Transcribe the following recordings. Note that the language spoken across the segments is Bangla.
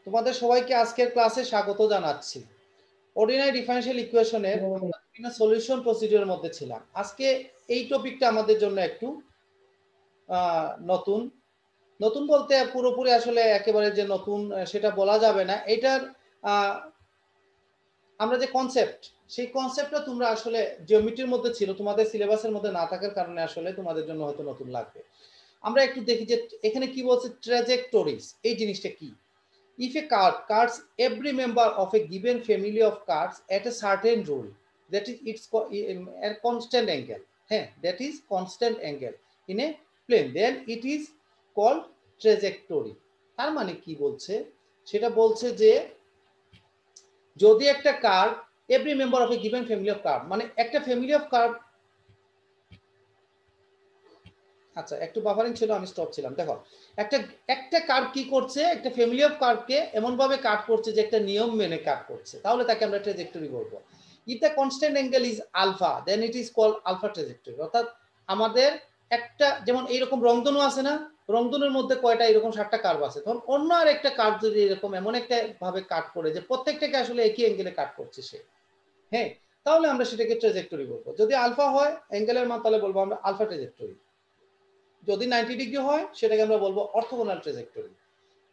তোমাদের সবাইকে আজকের ক্লাসে স্বাগত জানাচ্ছি। অর্ডিনারি ডিফারেনশিয়াল ইকুয়েশনের আমরা বিভিন্ন সলিউশন প্রসিডিউরের মধ্যে ছিলাম। আজকে এই টপিকটা আমাদের জন্য একটু নতুন নতুন বলতে পুরোপুরি আসলে একেবারে যে নতুন সেটা বলা যাবে না। এটার আমরা যে কনসেপ্ট, সেই কনসেপ্টটা তোমরা আসলে জিওমেট্রির মধ্যে ছিল, তোমাদের সিলেবাসের মধ্যে না থাকার কারণে আসলে তোমাদের জন্য হয়তো নতুন লাগবে। আমরা একটু দেখি যে এখানে কি বলছে, ট্র্যাজেক্টরিজ এই জিনিসটা কি। If a card cards every member of a given family of cards at a certain rule, that is its a constant angle, that is constant angle in a plane, then it is called trajectory. তার মানে কি বলছে, সেটা বলছে যে যদি একটা card every member of a given family of card, মানে একটা ফ্যামিলি অফ কার্ড, আচ্ছা একটু বাফারিং ছিল, আমি স্টপ ছিলাম। দেখো একটা একটা কার্ড কি করছে, একটা ফ্যামিলি অফ কার্ডকে এমন ভাবে কাট করছে যে একটা নিয়ম মেনে কাট করছে, তাহলে তাকে আমরা ট্র্যাজেক্টরি বলবো। If the constant angle is alpha, then it is called alpha trajectory. অর্থাৎ আমাদের একটা যেমন এইরকম রংধনু আছে না, রংধনুর মধ্যে কয়টা এরকম 7টা কার্ভ আছে, তখন অন্য আর একটা কার্ভ যদি এরকম এমন একটা ভাবে কাট করে যে প্রত্যেকটাকে আসলে একই অ্যাঙ্গেলে কাট করছে সে, তাহলে আমরা সেটাকে ট্র্যাজেক্টরি বলবো। যদি আলফা হয় অ্যাঙ্গেলের মান, তাহলে বলবো আমরা আলফা ট্র্যাজেক্টরি। যদি 90 ডিগ্রি হয় সেটাকে আমরা বলবো orthogonal trajectory.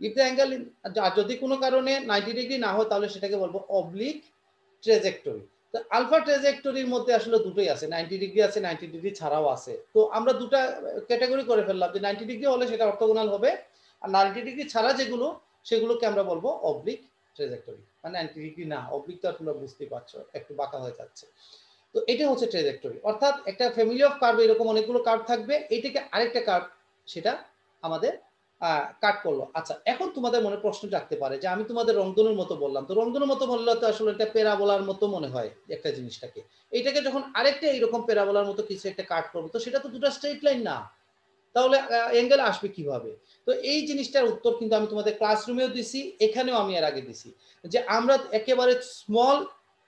If the angle, যদি কোনো কারণে 90 ডিগ্রি না হয় তাহলে সেটাকে বলবো অবলিক ট্র্যাজেক্টরি। তো আলফা ট্র্যাজেক্টরির মধ্যে আসলে দুটোই আছে, 90 ডিগ্রি আছে, 90 ডিগ্রি ছাড়াও আছে। তো আমরা দুটা ক্যাটাগরি করে ফেললাম যে 90 ডিগ্রি হলে সেটা অর্থোগোনাল হবে, আর 90 ডিগ্রি ছাড়া যেগুলো সেগুলোকে আমরা বলবো অবলিক ট্র্যাজেক্টরি। মানে 90 ডিগ্রি না, অবলিক তো তোমরা বুঝতেই পারছো একটু বাঁকা হয়ে যাচ্ছে। তো এটা হচ্ছে ট্র্যাজেক্টরি। অর্থাৎ একটা ফ্যামিলি অফ কার্ভ এরকম অনেকগুলো কার্ভ থাকবে, এইটাকে আরেকটা কার্ভ সেটা আমাদের কাট করলো। আচ্ছা এখন তোমাদের মনে প্রশ্ন রাখতে পারে যে আমি তোমাদের রংধনুর মতো বললাম, তো রংধনুর মতো বললে তো আসলে এটা প্যারাবোলার মতো মনে হয় একটা জিনিসটাকে, এইটাকে যখন আরেকটা এইরকম প্যারাবোলার মতো কিছু একটা কাট করবো, তো সেটা তো দুটো স্ট্রেট লাইন না, তাহলে অ্যাঙ্গেল আসবে কিভাবে? তো এই জিনিসটার উত্তর কিন্তু আমি তোমাদের ক্লাসরুমেও দিছি, এখানেও আমি এর আগে দিছি, যে আমরা একেবারে স্মল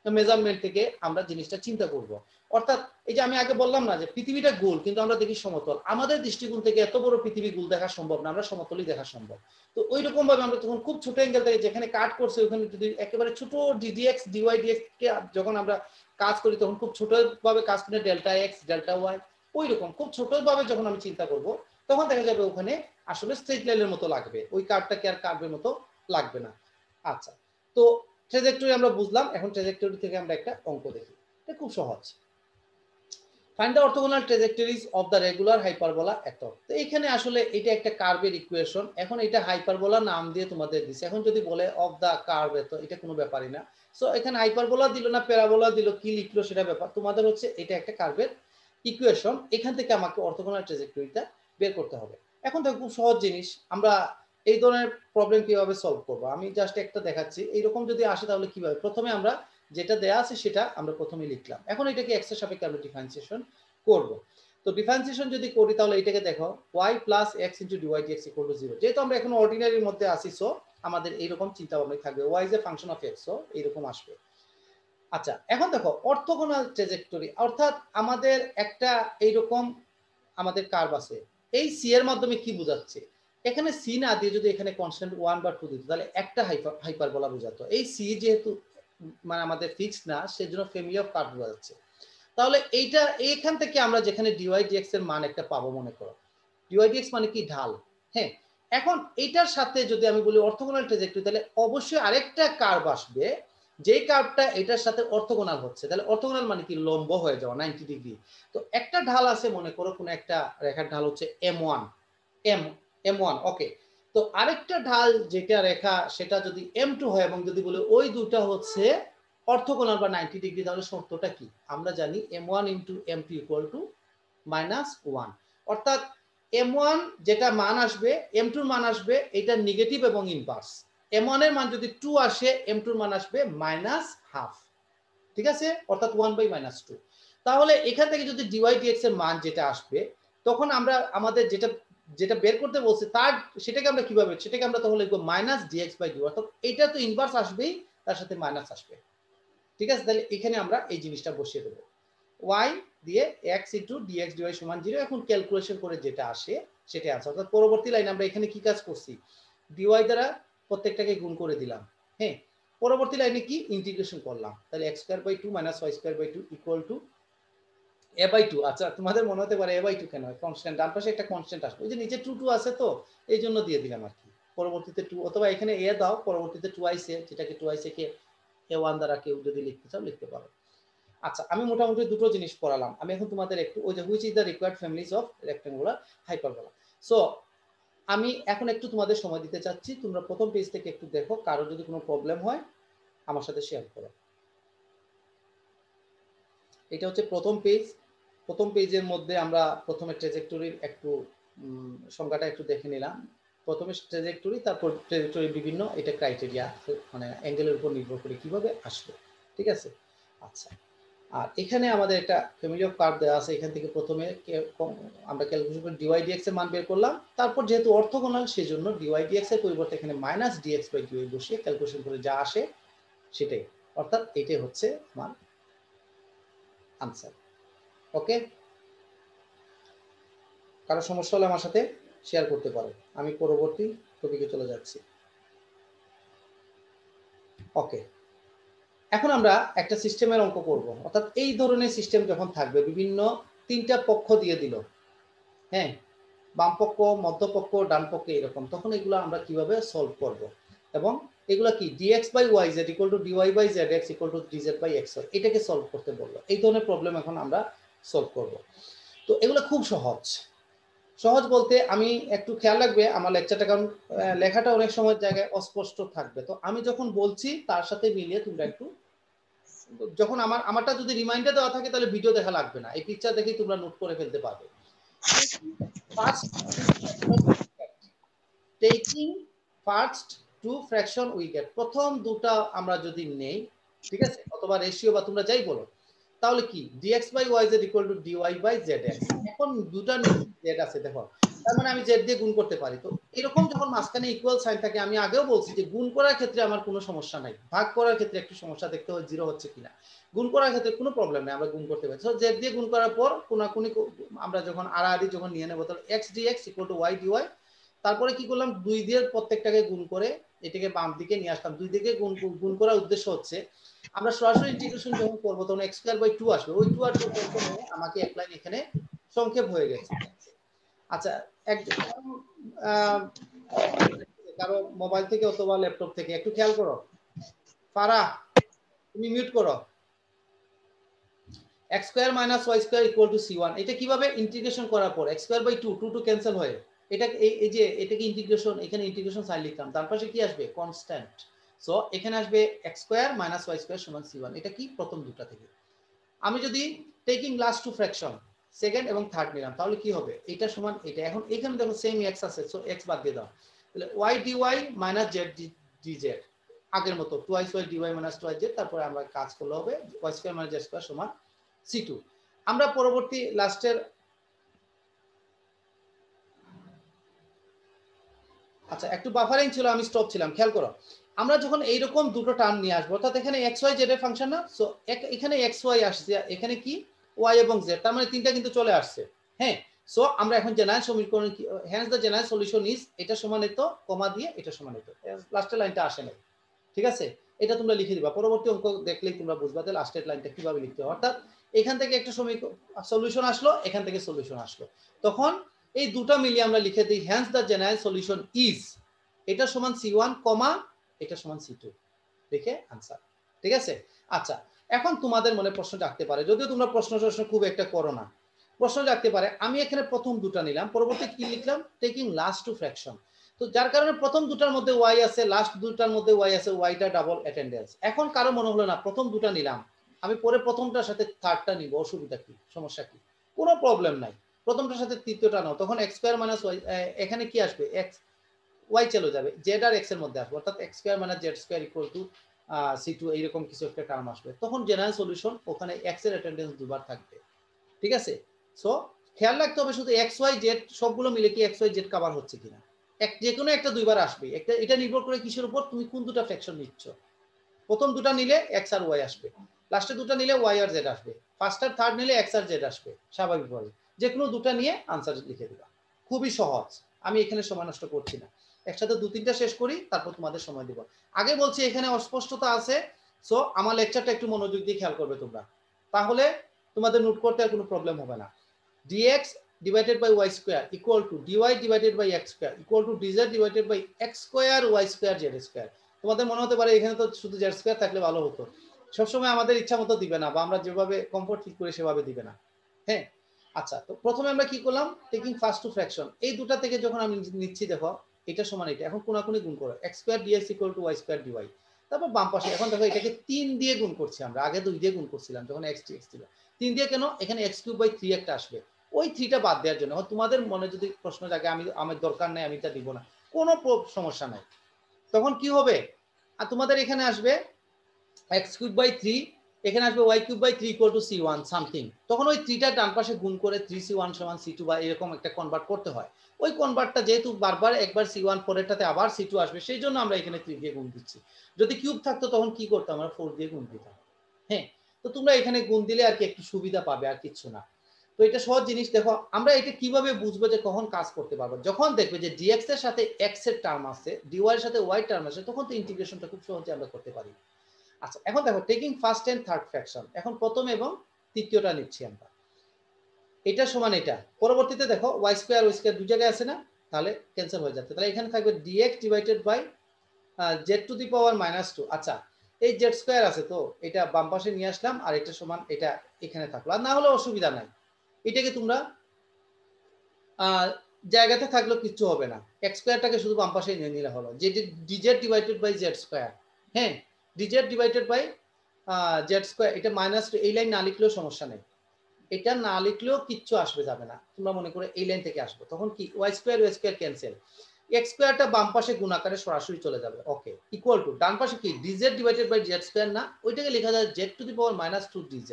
মেজারমেন্ট থেকে আমরা জিনিসটা চিন্তা করব। অর্থাৎ এই যে আমি আগে বললাম না যে পৃথিবীটা গোল কিন্তু আমরা দেখি সমতল, আমাদের দৃষ্টিকোণ থেকে এত বড় পৃথিবী গোল দেখা সম্ভব না, আমরা সমতলই দেখা সম্ভব। তো ওই রকম ভাবে আমরা তখন খুব ছোট অ্যাঙ্গেল থেকে যেখানে কাট করছে ওখানে যদি একেবারে ছোট ডিডিএক্স ডিওয়াই ডিএক্স কে যখন আমরা কাজ করি তখন খুব ছোট ভাবে কাজ করে ডেল্টা এক্স ডেল্টা ওয়াই, ওই রকম খুব ছোট ভাবে যখন আমি চিন্তা করব তখন দেখা যাবে ওখানে আসলে স্ট্রেট লাইনের মতো লাগবে, ওই কার্ভটাকে আর কার্ভের মতো লাগবে না। আচ্ছা, তো ট্র্যাজেক্টরি আমরা বুঝলাম, এখন ট্র্যাজেক্টরি থেকে আমরা একটা অঙ্ক দেখি, এটা খুব সহজ। Find the orthogonal trajectories of the regular hyperbola এত। তো এখানে আসলে এটা একটা কার্ভের ইকুয়েশন, এখন এটা হাইপারবোলা নাম দিয়ে তোমাদের দিছে। এখন যদি বলে অফ দ্য কার্ভ এত, এটা কোনো ব্যাপারই না। সো এখানে হাইপারবোলা দিল না প্যারাবোলা দিল, কি লিখলো সেটা ব্যাপার, তোমাদের হচ্ছে এটা একটা কার্ভের ইকুয়েশন, এখান থেকে আমাকে অর্থোগোনাল ট্র্যাজেক্টরিটা বের করতে হবে। এখন দেখো খুব সহজ জিনিস, আমরা এই ধরনের প্রবলেম কিভাবে সলভ করবো আমি জাস্ট একটা দেখাচ্ছি। এইরকম যদি আসে তাহলে কিভাবে, প্রথমে আমরা যেটা দেয়া আছে সেটা আমরা প্রথমে লিখলাম, এখন এটাকে এক্স এর সাপেক্ষে আমরা ডিফারেন্সিয়েশন করব। তো ডিফারেন্সিয়েশন যদি করি তাহলে এটাকে দেখো y plus x into dy dx equal to 0, যেহেতু আমরা এখন অর্ডিনারির মধ্যে আসি সো আমাদের এইরকম চিন্তা ভাবনা থাকবে, y is a function of x, so এইরকম আসবে। আচ্ছা এখন দেখো অর্থোগোনাল ট্র্যাজেক্টরি, অর্থাৎ আমাদের একটা এইরকম আমাদের কার্ভ আছে, এই সি এর মাধ্যমে কি বোঝাচ্ছে, এখানে সি না দিয়ে যদি এখানে কনস্ট্যান্ট 1 বা 2 দিত তাহলে একটা হাইপারবোলা বোঝাতো। এই সি যেহেতু মানে আমাদের ফিক্সড না, সেজন্য ফ্যামিলি অফ কার্ভ বোঝাচ্ছে। তাহলে এইটা এইখান থেকে আমরা যেখানে ডিওয়াই ডিএক্স এর মান একটা পাবো, মনে করো ডিওয়াই ডিএক্স মানে কি ঢাল, এখন এইটার সাথে যদি আমি বলি অর্থোগোনাল ট্র্যাজেক্টরি, তাহলে অবশ্যই আরেকটা কার্ভ আসবে যেই কার্ভটা এটার সাথে অর্থোগোনাল হচ্ছে, তাহলে অর্থোগোনাল মানে কি লম্ব হয়ে যাওয়া 90 ডিগ্রি। তো একটা ঢাল আছে, মনে করো কোন একটা রেখার ঢাল হচ্ছে m1, m1 ওকে। তো আরেকটা ঢাল যেটা রেখা সেটা যদি m2 হয় এবং যদি বলি ওই দুটো হচ্ছে অর্থোগোনাল বা 90 ডিগ্রি, তাহলে শর্তটা কি, আমরা জানি m1 into m2 equal to -1, অর্থাৎ m1 যেটা মান আসবে m2 এর মান আসবে এটা নেগেটিভ এবং ইনভার্স, m1 এর মান যদি 2 আসে m2 এর মান আসবে -হাফ, ঠিক আছে, অর্থাৎ 1/-2। তাহলে এখান থেকে যদি ডিওয়াই ডিএক্স এর মান যেটা আসবে তখন আমরা আমাদের যেটা যেটা বের করতে বলছে তার সেটাকে আমরা কিভাবে, সেটাকে আমরা তখন লিখবো -dx/dy, অর্থাৎ এটা তো ইনভার্স আসবেই, তার সাথে মাইনাস আসবে, ঠিক আছে। তাহলে এখানে আমরা এই জিনিসটা বসিয়ে দেবো, y দিয়ে x ইন্টু dx dy সমান 0, এখন ক্যালকুলেশন করে যেটা আসে সেটাই আছে। অর্থাৎ পরবর্তী লাইন আমরা এখানে কি কাজ করছি, dy দ্বারা প্রত্যেকটাকে গুণ করে দিলাম। হ্যাঁ, পরবর্তী লাইনে কি ইন্টিগ্রেশন করলাম, তাহলে x square by 2 minus y square by 2 equal to a by 2। আচ্ছা, তোমাদের মনে হতে পারে a বাই 2 কেন হয়, কনস্ট্যান্ট ডান পাশে একটা কনস্ট্যান্ট আসবে, ওই যে নিচে 2 2 আছে তো এই জন্য দিয়ে দিলাম আর কি। পরবর্তীতে 2 অথবা এখানে a দাও, পরবর্তীতে 2ic, যেটাকে 2ic কে a1 দ্বারা কেউ যদি লিখতে চাও লিখতে পারো। আচ্ছা, আমি মোটামুটি দুটো জিনিস পড়ালাম। আমি এখন তোমাদের একটু ওই যে which is the required families of rectangular hyperbola. So আমি এখন একটু তোমাদের সময় দিতে চাচ্ছি, তোমরা প্রথম পেজ থেকে একটু দেখো, কারো যদি কোনো প্রবলেম হয় আমার সাথে শেয়ার করো। এটা হচ্ছে প্রথম পেজ। প্রথম পেজের মধ্যে আমরা প্রথমে ট্র্যাজেক্টরির একটু সংজ্ঞাটা একটু দেখে নিলাম। প্রথমে ট্র্যাজেক্টরি, তারপর ট্র্যাজেক্টরির বিভিন্ন এটা ক্রাইটেরিয়া, মানে অ্যাঙ্গেলের উপর নির্ভর করে কিভাবে আসবে, ঠিক আছে। আচ্ছা, আর এখানে আমাদের একটা ফ্যামিলি অফ কার্ভ দেওয়া আছে। এখান থেকে প্রথমে আমরা ক্যালকুলেশন করে ডিওয়াই ডিএক্স এর মান বের করলাম। তারপর যেহেতু অর্থগোনাল সেই জন্য ডিওয়াই ডিএক্স এর পরিবর্তে এখানে মাইনাস ডিএক্স বাই ডিওয়াই বসিয়ে ক্যালকুলেশন করে যা আসে সেটাই, অর্থাৎ এটাই হচ্ছে আমার আনসার। ওকে, কারো সমস্যা হলে আমার সাথে শেয়ার করতে পারো, আমি পরবর্তী টপিকে চলে যাচ্ছি। ওকে, এখন আমরা একটা সিস্টেমের অঙ্ক করব, অর্থাৎ এই ধরনের সিস্টেম যখন থাকবে, বিভিন্ন তিনটা পক্ষ দিয়ে দিল, হ্যাঁ, বাম পক্ষ, মধ্যপক্ষ, ডান পক্ষে এরকম, তখন এগুলো আমরা কিভাবে সলভ করব, এবং এগুলা কি dx by yz equal to dy by zx equal to dz by xy, এটাকে সলভ করতে বললো। এই ধরনের প্রবলেম এখন আমরা সলভ করব। তো এগুলো খুব সহজ। সহজ বলতে আমি একটু খেয়াল রাখবে আমার লেকচারটা, কারণ লেখাটা অনেক সময় জায়গায় অস্পষ্ট থাকবে, তো আমি যখন বলছি তার সাথে মিলিয়ে তোমরা একটু, যখন আমারটা যদি রিমাইন্ডার দেওয়া থাকে তাহলে ভিডিও দেখা লাগবে না, এই পিকচার দেখেই তোমরা নোট করে ফেলতে পারবে। Taking first two fraction we get, প্রথম দুটা আমরা যদি নেই, ঠিক আছে, অথবা রেশিও বা তোমরা যাই বলো, তাহলে কি dx by yz equal to dy by zx। এখন দুটা z আছে দেখো, তার মানে আমি z দিয়ে গুণ করতে পারি। তো এরকম যখন মাঝখানে ইকুয়াল সাইন থাকে, আমি আগেও বলছি যে গুণ করার ক্ষেত্রে আমার কোনো সমস্যা নাই, ভাগ করার ক্ষেত্রে একটু সমস্যা দেখতে হয়, জিরো হচ্ছে কিনা। গুণ করার ক্ষেত্রে কোনো প্রবলেম নেই, আমরা গুণ করতে পারি। তো z দিয়ে গুণ করার পর কোনাকুনি আমরা যখন আড়াআড়ি যখন নিয়ে নেব, তাহলে x dx equal to y dy। তারপরে কি করলাম, দুই দিয়ে প্রত্যেকটাকে গুণ করে এটাকে বাম দিকে নিয়ে আসলাম। দুই দিকে গুণ করার উদ্দেশ্য হচ্ছে আমরা সরাসরি ইন্টিগ্রেশন যখন করবো তখন x স্কয়ার বাই 2 আসবে, ওই 2 আর 2 ক্যান্সেল হয়ে আমাকে এক লাইন এখানে সংক্ষেপ হয়ে গেছে। আচ্ছা, কারো মোবাইল থেকে অথবা ল্যাপটপ থেকে একটু খেয়াল করো, ফারা তুমি মিউট করো। x square minus y square equal to c1, এটা কিভাবে ইন্টিগ্রেশন করার পর x স্কয়ার বাই 2 2 ক্যান্সেল হয়ে এটা এই যে এটাকে ইন্টিগ্রেশন, এখানে ইন্টিগ্রেশন সাইন লিখলাম, তার পাশে কি আসবে কনস্ট্যান্ট। সো এখানে আসবে x square minus y square সমান c1, এটা কি প্রথম দুটা থেকে। আমি যদি taking last two fraction second এবং থার্ড নিলাম, তাহলে কি হবে, এটা সমান এটা। এখন এখানে দেখো সেম x আছে, সো x বাদ দিয়ে দাও, তাহলে y dy minus z dz আগের মতো 2y dy মাইনাস 2z, তারপরে আমরা কাজ করলে হবে y square minus z square সমান c2। আমরা পরবর্তী লাস্টের, আচ্ছা একটু বাফারিং ছিল, আমি স্টপ ছিলাম, খেয়াল করো। আমরা যখন এইরকম দুটো টার্ম নিয়ে আসবো, অর্থাৎ এখানে এক্স ওয়াই জেড এর ফাংশন না, সো এখানে এক্স ওয়াই আসছে, এখানে কি ওয়াই এবং জেড, তার মানে তিনটা কিন্তু চলে আসছে। হ্যাঁ, সো আমরা এখন জেনারেল সমীকরণ কি, hence the general solution is, এটা সমান এত, কমা দিয়ে এটা সমান এত, লাস্টের লাইনটা আসে না, ঠিক আছে। এটা তোমরা লিখে দিবা, পরবর্তী অঙ্ক দেখলেই তোমরা বুঝবা যে লাস্টের লাইনটা কিভাবে লিখতে হয়। অর্থাৎ এখান থেকে একটা সলিউশন আসলো, এখান থেকে সলিউশন আসলো, তখন এই দুটো মিলিয়ে আমরা লিখে দিই hence the general solution is, এটা সমান c1 কমা এটা সমান c2, দেখে আনসার, ঠিক আছে। আচ্ছা, এখন তোমাদের মনে প্রশ্ন জাগতে পারে, যদিও তোমরা প্রশ্ন খুব একটা করো না, প্রশ্ন জাগতে পারে আমি এখানে প্রথম দুটা নিলাম, পরবর্তী কি লিখলাম, টেকিং লাস্ট টু ফ্র্যাকশন। তো যার কারণে প্রথম দুটার মধ্যে y আছে, লাস্ট দুটার মধ্যে y আছে, yটা ডাবল অ্যাটেন্ডেন্স। এখন কারো মনে হলো না প্রথম দুটা নিলাম, আমি পরে প্রথমটার সাথে থার্ডটা নিব, অসুবিধা কি, সমস্যা কি, কোনো প্রবলেম নাই, প্রথমটার সাথে তৃতীয়টা নাও, তখন x স্কয়ার মাইনাস y, এখানে কি আসবে x y চলে যাবে, z আর x এর মধ্যে আসবে, অর্থাৎ x square minus z square equal to c2, এইরকম কিছু একটা টার্ম আসবে, তখন জেনারেল সলিউশন ওখানে x এর অ্যাটেন্ডেন্স দুবার থাকবে, ঠিক আছে। সো খেয়াল রাখতে হবে শুধু x y z সবগুলো মিলে কি x y z কভার হচ্ছে কিনা, যে কোনো একটা দুইবার আসবে, একটা এটা নির্ভর করে কিসের উপর, তুমি কোন দুটো ফ্র্যাকশন নিচ্ছ। প্রথম দুটো নিলে x আর y আসবে, লাস্টে দুটো নিলে y আর z আসবে, ফার্স্ট আর থার্ড নিলে x আর z আসবে, স্বাভাবিকভাবে যে কোনো দুটো নিয়ে আনসার লিখে দিবা, খুবই সহজ, আমি এখানে সময় নষ্ট করছি না। একসাথে 2-3টা শেষ করি, তারপর তোমাদের সময় দিব। আগে বলছি এখানে অস্পষ্টতা আছে, সো আমার লেকচারটা একটু মনোযোগ দিয়ে খেয়াল করবে তোমরা, তাহলে তোমাদের নোট করতে আর কোনো প্রবলেম হবে না। dx divided by y square equal to dy divided by x square equal to dz divided by x square y square z square। তোমাদের মনে হতে পারে এখানে তো শুধু z square থাকলে ভালো হতো, সবসময় আমাদের ইচ্ছা মতো দিবে না, বা আমরা যেভাবে কমফোর্ট ফিল করি সেভাবে দিবে না। হ্যাঁ, আচ্ছা, তো প্রথমে আমরা কি করলাম, টেকিং ফার্স্ট টু ফ্র্যাকশন, এই দুটা থেকে যখন আমি নিচ্ছি, দেখো এটা সমান এটা, এখন কোনাকুনি গুণ করো, x square dx equal to y square dy, তারপর বাম পাশে এখন দেখো এটাকে 3 দিয়ে গুণ করছি, আমরা আগে 2 দিয়ে গুণ করছিলাম যখন x dx ছিল, 3 দিয়ে কেন, এখানে x cube by 3 একটা আসবে, ওই 3টা বাদ দেওয়ার জন্য। তোমাদের মনে যদি প্রশ্ন জাগে আমি আমার দরকার নাই, আমি এটা দিব না, কোনো সমস্যা নাই। তখন কি হবে, আর তোমাদের এখানে আসবে x cube by 3, এখানে আসবে y cube by 3 equal to c1 something, তখন ওই 3টা ডান পাশে গুণ করে 3c1 সমান c2 বা এরকম একটা কনভার্ট করতে হয়। ওই কনভার্টটা যেহেতু বারবার একবার c1 পরেরটাতে আবার c2 আসবে, সেই জন্য আমরা এখানে 3 দিয়ে গুণ দিচ্ছি। যদি কিউব থাকতো তখন কি করতাম, আমরা 4 দিয়ে গুণ দিতাম। হ্যাঁ, তো তোমরা এখানে গুণ দিলে আর কি একটু সুবিধা পাবে, আর কিছু না। তো এটা সহজ জিনিস। দেখো আমরা এটা কিভাবে বুঝবো যে কখন কাজ করতে পারবো, যখন দেখবে যে dx এর সাথে x এর টার্ম আছে, dy এর সাথে y টার্ম আছে, তখন তো ইন্টিগ্রেশনটা খুব সহজে আমরা করতে পারি। আচ্ছা, এখন দেখো taking first and third fraction, এখন প্রথম এবং তৃতীয়টা নিচ্ছি আমরা, এটা সমান এটা, পরবর্তীতে দেখো y স্কয়ার y স্কয়ার দুই জায়গায় আছে না, তাহলে ক্যান্সেল হয়ে যাচ্ছে, তাহলে এখানে থাকবে dx divided by z to the power -2। আচ্ছা, এই z স্কয়ার আছে তো এটা বাম পাশে নিয়ে আসলাম, আর এটা সমান এটা এখানে থাকলো, আর না হলে অসুবিধা নাই, এটাকে তোমরা জায়গাতে থাকলেও কিচ্ছু হবে না, x স্কয়ারটাকে শুধু বাম পাশে নিয়ে নিলে হলো, যে dz divided by z square. হ্যাঁ, dz divided by z square, এটা -2, এই লাইন না লিখলেও সমস্যা নেই, এটা না লিখলেও কিচ্ছু আসবে যাবে না, তোমরা মনে করে এই লাইন থেকে আসবে, তখন কি y square y square cancel, x স্কয়ারটা বাম পাশে গুণ আকারে সরাসরি চলে যাবে। ওকে, ইকুয়াল টু ডান পাশে কি dz divided by z square, না ওইটাকে লেখা যায় z to the power -2 dz।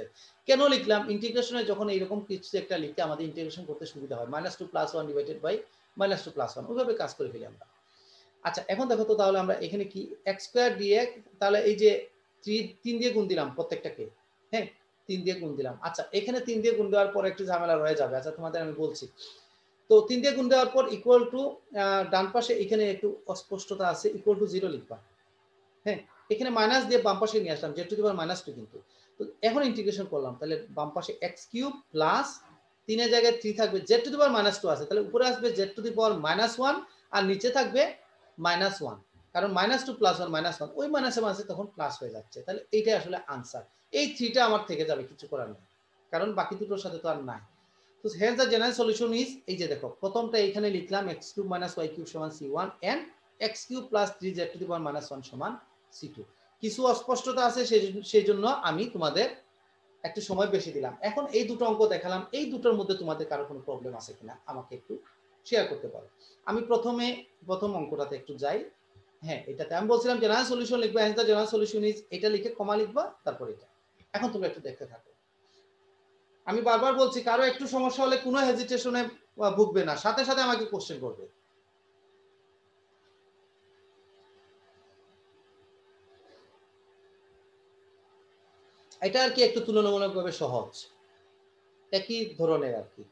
কেন লিখলাম, ইন্টিগ্রেশনে যখন এইরকম কিছু একটা লিখতে আমাদের ইন্টিগ্রেশন করতে সুবিধা হয়, -2 + 1 ডিভাইডেড বাই -2 + 1, ওইভাবে কাজ করে ফেলি আমরা। আচ্ছা, এখন দেখো তো তাহলে আমরা এখানে কি x স্কয়ার dx, তাহলে এই যে 3 দিয়ে গুণ দিলাম প্রত্যেকটাকে, হ্যাঁ 3 দিয়ে গুণ দিলাম। আচ্ছা, এখানে 3 দিয়ে গুণ দেওয়ার পর একটু ঝামেলা রয়ে যাবে, আচ্ছা তোমাদের আমি বলছি। তো 3 দিয়ে গুণ দেওয়ার পর ইকুয়াল টু, ডান পাশে এখানে একটু অস্পষ্টতা আছে, ইকুয়াল টু 0 লিখবা। হ্যাঁ, এখানে মাইনাস দিয়ে বাম পাশে নিয়ে আসলাম, z টু দি পাওয়ার -2 কিন্তু। তো এখন ইন্টিগ্রেশন করলাম, তাহলে বাম পাশে x³ প্লাস 3 এর জায়গায় 3 থাকবে, z টু দি পাওয়ার -2 আছে, তাহলে উপরে আসবে z টু দি পাওয়ার -1, আর নিচে থাকবে -1, কারণ -2 + 1 -1, ওই মাইনাসে মাঝে তখন প্লাস হয়ে যাচ্ছে, তাহলে এইটাই আসলে আনসার। এই 3টা আমার থেকে যাবে, কিছু করার নেই, কারণ বাকি দুটোর সাথে তো আর নাই। তো here the general solution is, এই যে দেখো প্রথমটা এখানে লিখলাম x³ - y³ সমান c1 and x³ + 3z two the পাওয়ার -1 সমান c2। কিছু অস্পষ্টতা আছে, সেই জন্য আমি তোমাদের একটু সময় বেশি দিলাম। এখন এই দুটো অঙ্ক দেখালাম, এই দুটোর মধ্যে তোমাদের কারো কোনো প্রবলেম আছে কিনা আমাকে একটু শেয়ার করতে পারো। আমি প্রথম অঙ্কটাতে একটু যাই। হ্যাঁ, এটাতে আমি বলছিলাম জেনারেল সলিউশন লিখবা, হ্যাঁ দ্য জেনারেল সলিউশন ইজ, এটা লিখে কমা লিখবা, তারপর এটা। এখন তোমরা একটু দেখতে থাকো। আমি বারবার বলছি, কারো একটু সমস্যা হলে কোনো হেজিটেশনে ভুগবে না, সাথে সাথে আমাকে কোশ্চেন করবে। এটা আর কি একটু তুলনামূলকভাবে সহজ, একই ধরনের আর কি,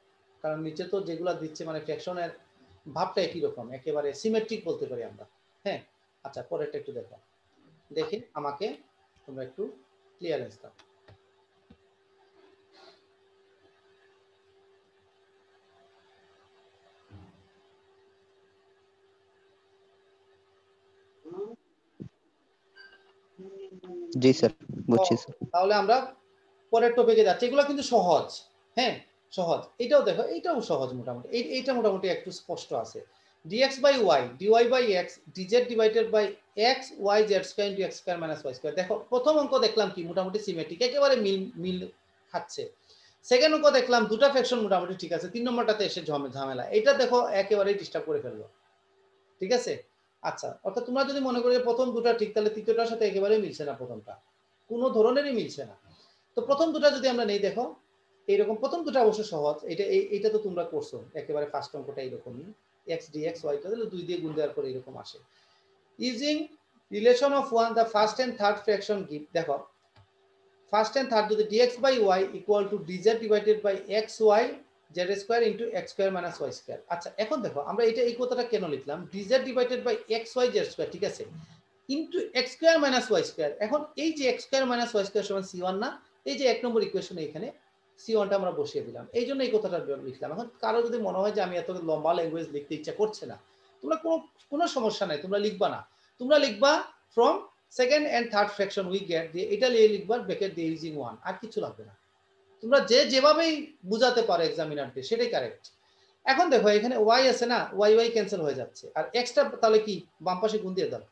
কারণ নিচে তো যেগুলো দিচ্ছে মানে ফ্র্যাকশনের ভাবটা একই রকম, একেবারে সিমেট্রিক বলতে পারি আমরা। হ্যাঁ, আচ্ছা পরেরটা একটু দেখো, দেখে আমাকে তোমরা একটু ক্লিয়ারেন্স দাও। জি স্যার, বুঝছি স্যার। তাহলে আমরা পরের টপিকে যাচ্ছি, এগুলো কিন্তু সহজ। হ্যাঁ, সহজ। এটাও দেখো, এইটাও সহজ মোটামুটি, এইটা মোটামুটি একটু স্পষ্ট আছে। dx by y dy by x dz divided by x y z square into x square minus y square। দেখো প্রথম অঙ্ক দেখলাম কি মোটামুটি সিমেট্রিক, একেবারে মিল খাচ্ছে। সেকেন্ড অঙ্ক দেখলাম দুটো ফ্র্যাকশন মোটামুটি ঠিক আছে, 3 নম্বরটাতে এসে ঝামেলা, এটা দেখো একেবারেই ডিস্টার্ব করে ফেললো। ঠিক আছে, আচ্ছা, অর্থাৎ তোমরা যদি মনে করো প্রথম দুটো ঠিক, তাহলে তৃতীয়টার সাথে একেবারেই মিলছে না, প্রথমটা কোনো ধরনেরই মিলছে না। তো প্রথম দুটো যদি আমরা নেই, দেখো এইরকম প্রথম দুটো অবশ্য সহজ, এইটা তো তোমরা করছো, একেবারে ফার্স্ট অঙ্কটা এইরকমই, x dx y তাহলে 2 দিয়ে গুণ দেওয়ার পর এরকম আসে। Using relation of one the first and third fraction give, দেখো ফার্স্ট এন্ড থার্ড যদি dx by y equal to dz divided by xy z square into x square minus y square. আচ্ছা এখন দেখো আমরা এটা এই কথাটা কেন লিখলাম, dz divided by x y z square, ঠিক আছে, into x square minus y square. এখন এই যে x square minus y square সমান সি1 না, এই যে 1 নম্বর ইকুয়েশনে এখানে সি1টা আমরা বসিয়ে দিলাম, এই জন্য এই কথাটা লিখলাম। এখন কারো যদি মনে হয় যে আমি এত লম্বা ল্যাঙ্গুয়েজ লিখতে ইচ্ছা করছে না, তোমরা কোনো সমস্যা নাই, তোমরা লিখবা না, তোমরা লিখবা from second and third fraction we get দিয়ে এটা লিখে লিখবা ব্র্যাকেট দিয়ে ইউজিং 1, আর কিছু লাগবে না। তোমরা যেভাবেই বুঝাতে পারো এক্সামিনার দিয়ে সেটাই কারেক্ট। এখন দেখো এখানে ওয়াই আছে না, ওয়াই ওয়াই ক্যান্সেল হয়ে যাচ্ছে, আর এক্সটা তাহলে কি বাম পাশে গুণ দিয়ে দাও,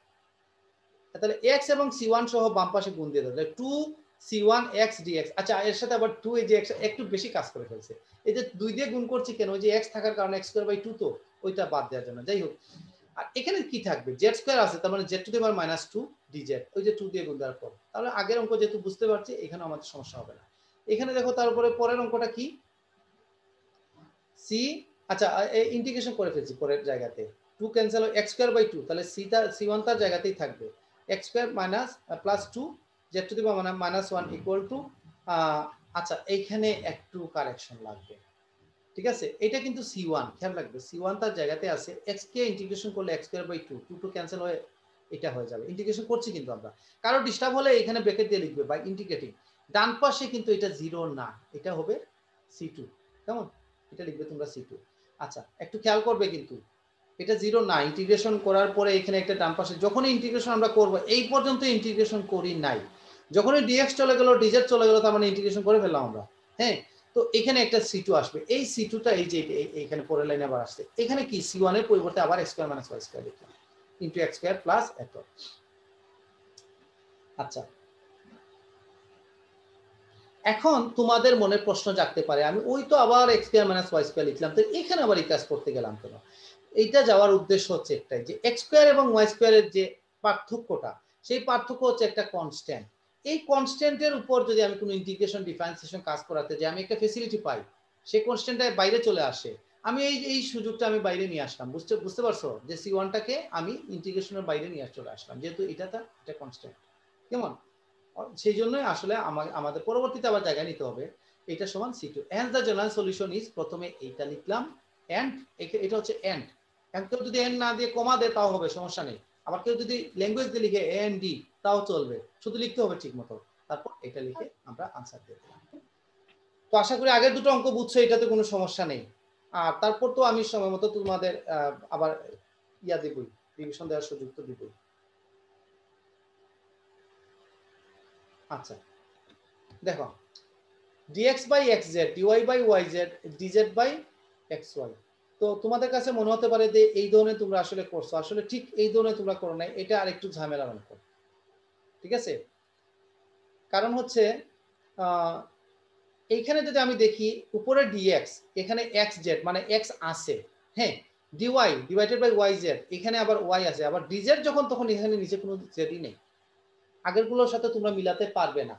তাহলে এক্স এবং সি1 সহ বাম পাশে গুণ দিয়ে দাও, 2c1x dx। আচ্ছা এর সাথে আবার 2 এই যে একটু বেশি কাজ করে ফেলছে, এই যে 2 দিয়ে গুণ করছি কেন, ওই যে x থাকার কারণে x²/2 তো ওইটা বাদ দেওয়ার জন্য। যাই হোক, আর এখানে কি থাকবে, z² আছে, তার মানে z⁻2 dz, ওই যে 2 দিয়ে গুণ দেওয়ার পর, তাহলে আগের অঙ্ক যেহেতু বুঝতে পারছি এখানে আমাদের সমস্যা হবে না। এখানে দেখো তারপরে পরের অঙ্কটা কি, সি, আচ্ছা ইন্টিগ্রেশন করে ফেলছি পরের জায়গাতে, 2 ক্যান্সেল x²/2, তাহলে c1 তার জায়গাতেই থাকবে, x² minus plus 2 z⁻1 equal to, আচ্ছা এইখানে একটু কারেকশন লাগবে, ঠিক আছে, এটা কিন্তু c1, খেয়াল রাখবে c1 তার জায়গাতে আছে, x কে ইন্টিগ্রেশন করলে x²/2, 2 ক্যান্সেল হয়ে এটা হয়ে যাবে, ইন্টিগ্রেশন করছি কিন্তু আমরা, কারো ডিস্টার্ব হলে এখানে ব্র্যাকেট দিয়ে লিখবে বাই ইন্টিগ্রেটিং, ডান পাশে কিন্তু এটা 0 না, এটা হবে c2, কেমন, এটা লিখবে তোমরা c2। আচ্ছা একটু খেয়াল করবে কিন্তু এটা 0 না, ইন্টিগ্রেশন করার পরে এখানে একটা ডান পাশে, যখনই ইন্টিগ্রেশন আমরা করব, এই পর্যন্ত ইন্টিগ্রেশন করি নাই, যখনই dx চলে গেল dz চলে গেল, তার মানে ইন্টিগ্রেশন করে ফেললাম আমরা, হ্যাঁ, তো এখানে একটা c2 আসবে, এই c2টা এই যে এইখানে পরের লাইনে আবার আসছে, এখানে কি c1 এর পরিবর্তে আবার x² - y² লিখলাম ইনটু x² প্লাস এত। আচ্ছা এখন তোমাদের মনে প্রশ্ন জাগতে পারে, আমি ওই তো আবার x² - y² লিখলাম, তো এখানে আবার এই কাজ করতে গেলাম কেন? এইটা যাওয়ার উদ্দেশ্য হচ্ছে একটাই, যে x² এবং y² এর যে পার্থক্যটা, সেই পার্থক্য হচ্ছে একটা কনস্ট্যান্ট, এই কনস্ট্যান্টের উপর যদি আমি কোনো ইন্টিগ্রেশন ডিফারেন্সিয়েশন কাজ করাতে যাই, আমি একটা ফ্যাসিলিটি পাই, সেই কনস্ট্যান্টটা বাইরে চলে আসে, আমি এই সুযোগটা আমি বাইরে নিয়ে আসলাম, বুঝতে পারছো, যে c1টাকে আমি ইন্টিগ্রেশনের বাইরে নিয়ে চলে আসলাম, যেহেতু এটা কনস্ট্যান্ট, কেমন, সেই জন্যই আসলে আমাদের পরবর্তীতে আবার জায়গা নিতে হবে, এটা সমান c2, hence the general solution is, প্রথমে এইটা লিখলাম and, এটা হচ্ছে and, কেউ যদি and না দিয়ে কমা দেয় তাও হবে, সমস্যা নেই, আবার কেউ যদি ল্যাঙ্গুয়েজ দিয়ে লিখে a and d তাও চলবে, শুধু লিখতে হবে ঠিক মতো, তারপর এটা লিখে আমরা আনসার দিয়ে দিলাম। তো আশা করি আগের দুটো অঙ্ক বুঝছো, এটাতে কোনো সমস্যা নেই, আর তারপর তো আমি সময় মতো তোমাদের আবার দিবই, রিভিশন দেওয়ার সুযোগ তো দিবই। আচ্ছা দেখো dx/xz, dy/yz, dz/xy, তো তোমাদের কাছে মনে হতে পারে যে এই ধরনের তোমরা আসলে করছো, আসলে ঠিক এই ধরনের তোমরা করো নাই, এটা আরেকটু ঝামেলার অঙ্ক, ঠিক আছে, কারণ হচ্ছে এইখানে যদি আমি দেখি উপরে dx, এখানে xz মানে x আছে, হ্যাঁ, dy ডিভাইডেড বাই yz, এখানে আবার y আছে, আবার dz যখন, তখন এখানে নিচে কোনো জেডই নেই, আগেরগুলোর সাথে তোমরা মিলাতে পারবে না,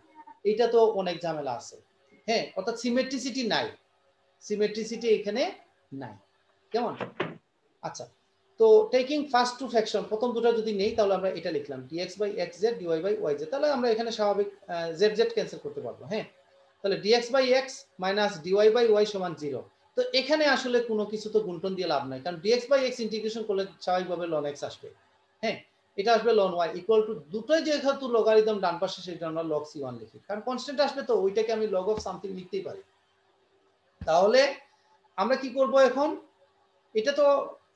এটা তো অনেক ঝামেলা আছে, হ্যাঁ, অর্থাৎ সিমেট্রিসিটি নাই, সিমেট্রিসিটি এখানে নাই, কেমন। আচ্ছা তো টেকিং ফার্স্ট টু ফ্র্যাকশন, প্রথম দুটো যদি নেই তাহলে আমরা এটা লিখলাম dx/xz, dy/yz, তাহলে আমরা এখানে স্বাভাবিক z ক্যান্সেল করতে পারবো, হ্যাঁ, তাহলে dx/x মাইনাস dy/y সমান 0, তো এখানে আসলে কোনো কিছু তো গুণটন দিয়ে লাভ নাই, কারণ dx/x ইন্টিগ্রেশন করলে স্বাভাবিকভাবে ln x আসবে, হ্যাঁ, এটা আসবে ln y ইকুয়াল টু, দুটোই যেহেতু লগারিদম ডান পাশে, সেটা আমরা log c1 লিখি, কারণ কনস্ট্যান্ট আসবে তো ওইটাকে আমি log of সামথিং লিখতেই পারি। তাহলে আমরা কি করব এখন, এটা তো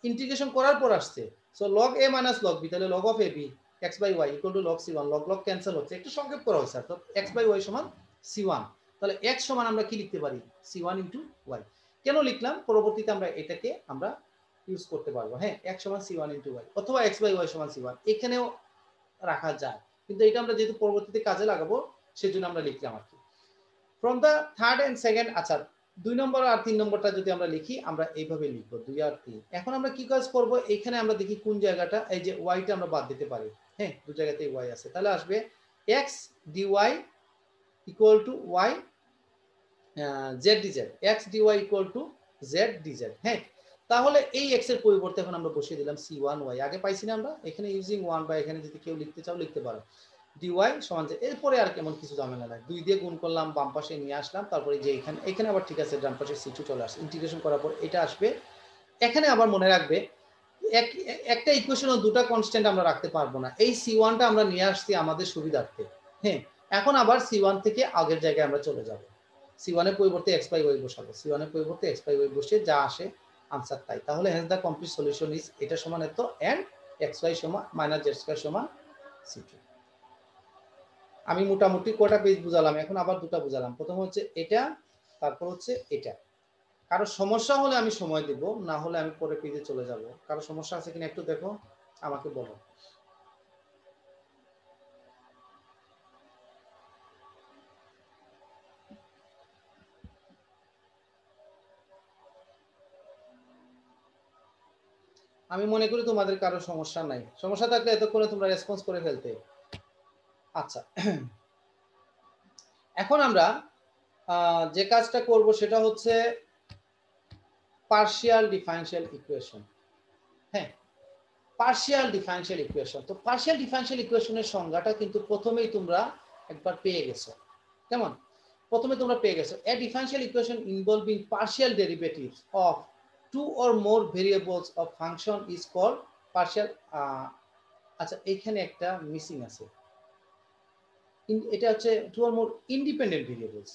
ইন্টিগ্রেশন করার পর আসছে, so log a minus log b, তাহলে log of ab x/y equal to log c1, log cancel হচ্ছে, একটু সংক্ষেপ করা হয়েছে, তো x/y সমান c1, তাহলে x সমান আমরা কি লিখতে পারি, c1 ইনটু y, কেন লিখলাম, পরবর্তীতে আমরা এটাকে আমরা ইউজ করতে পারবো, হ্যাঁ, x সমান c1 ইনটু y, অথবা x/y সমান c1, এখানেও রাখা যায়, কিন্তু এটা আমরা যেহেতু পরবর্তীতে কাজে লাগাবো সেজন্য আমরা লিখলাম আর কি। From the third and second, আচ্ছা 2 নম্বর আর 3 নম্বরটা যদি আমরা লিখি, আমরা এইভাবে লিখবো 2 আর 3। এখন আমরা কি কাজ করব, এখানে আমরা দেখি কোন জায়গাটা, এই যে y টা আমরা বাদ দিতে পারি, হ্যাঁ, দু জায়গাতেই y আছে, তাহলে আসবে x dy equal to y z dz, x dy equal to z dz, হ্যাঁ, তাহলে এই x এর পরিবর্তে এখন আমরা বসিয়ে দিলাম c1y, আগে পাইছি না আমরা, এখানে ইউজিং 1 বা এখানে যদি কেউ লিখতে চাও লিখতে পারো, ডিওয়াই সমান যে, এরপরে আর কেমন কিছু ঝামেলা নাই, 2 দিয়ে গুণ করলাম, বাম পাশে নিয়ে আসলাম, তারপরে যে এখানে আবার ঠিক আছে, ডান পাশে c2 চলে আসছে, ইন্টিগ্রেশন করার পর এটা আসবে। এখানে আবার মনে রাখবে একটা ইকুয়েশন দুটা কনস্ট্যান্ট আমরা রাখতে পারবো না, এই c1টা আমরা নিয়ে আসছি আমাদের সুবিধার্থে। হ্যাঁ, এখন আবার c1 থেকে আগের জায়গায় আমরা চলে যাব, c1 এর পরিবর্তে x বাই y বসাবো, c1 এর পরিবর্তে x বাই y বসিয়ে যা আসে আনসার তাই। তাহলে hence the complete solution is এটা সমান এত এন্ড xy সমান মাইনাস z স্কয়ার সমান c2। আমি মোটামুটি কয়টা পেজ বুঝালাম, এখন আবার দুটো বুঝালাম। প্রথম হচ্ছে এটা, তারপর হচ্ছে এটা। কারো সমস্যা হলে আমি সময় দেব, না হলে আমি পরে পেজে চলে যাব। কারো সমস্যা আছে কিনা একটু দেখো, আমাকে বলো। আমি মনে করি তোমাদের কারো সমস্যা নাই, সমস্যা থাকলে এতক্ষণে তোমরা রেসপন্স করে ফেলতে। আচ্ছা, এখন আমরা যে কাজটা করব সেটা হচ্ছে পার্শিয়াল ডিফারেনশিয়াল ইকুয়েশন। হ্যাঁ, পার্শিয়াল ডিফারেনশিয়াল ইকুয়েশন। তো পার্শিয়াল ডিফারেনশিয়াল ইকুয়েশনের সংজ্ঞাটা কিন্তু প্রথমেই তোমরা একবার পেয়ে গেছো। কেমন? প্রথমে তোমরা পেয়ে গেছো, a differential equation involving partial derivatives of two or more variables of function is called partial. আচ্ছা, এখানে একটা মিসিং আছে, এটা হচ্ছে two or more independent variables.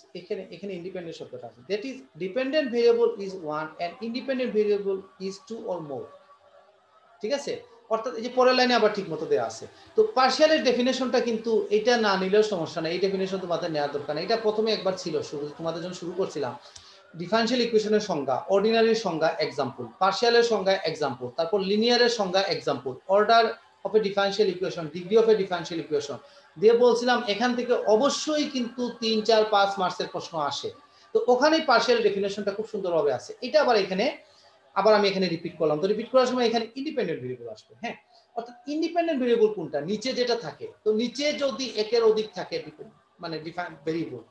এখানে ইন্ডিপেন্ডেন্ট শব্দটা আছে, that is dependent variable is one and independent variable is two or more. ঠিক আছে, অর্থাৎ এই যে পরের লাইনে আবার ঠিক মতো দেওয়া আছে। তো পার্শিয়ালের ডেফিনেশনটা কিন্তু এটা না নিলেও সমস্যা নেই, এই ডেফিনেশন তোমাদের নেওয়ার দরকার নেই, এটা প্রথমে একবার ছিল শুরু, তোমাদের জন্য শুরু করছিলাম। ডিফারেনশিয়াল ইকুয়েশনের সংজ্ঞা, অর্ডিনারির সংজ্ঞা এক্সাম্পল, পার্শিয়ালের সংজ্ঞা এক্সাম্পল, তারপর লিনিয়ারের সংজ্ঞা example, order of A differential equation, degree of A differential equation দিয়ে বলছিলাম এখান থেকে অবশ্যই কিন্তু 3, 4, 5 মার্কসের প্রশ্ন আসে। তো ওখানেই পার্শিয়াল ডেফিনেশনটা খুব সুন্দরভাবে আছে। এটা আবার এখানে আমি এখানে রিপিট করলাম। তো রিপিট করার সময় এখানে ইন্ডিপেন্ডেন্ট ভেরিয়েবল আসবে। হ্যাঁ, অর্থাৎ ইন্ডিপেন্ডেন্ট ভেরিয়েবল কোনটা, নিচে যেটা থাকে। তো নিচে যদি একের অধিক থাকে মানে ডিফারেন্ট ভেরিয়েবল,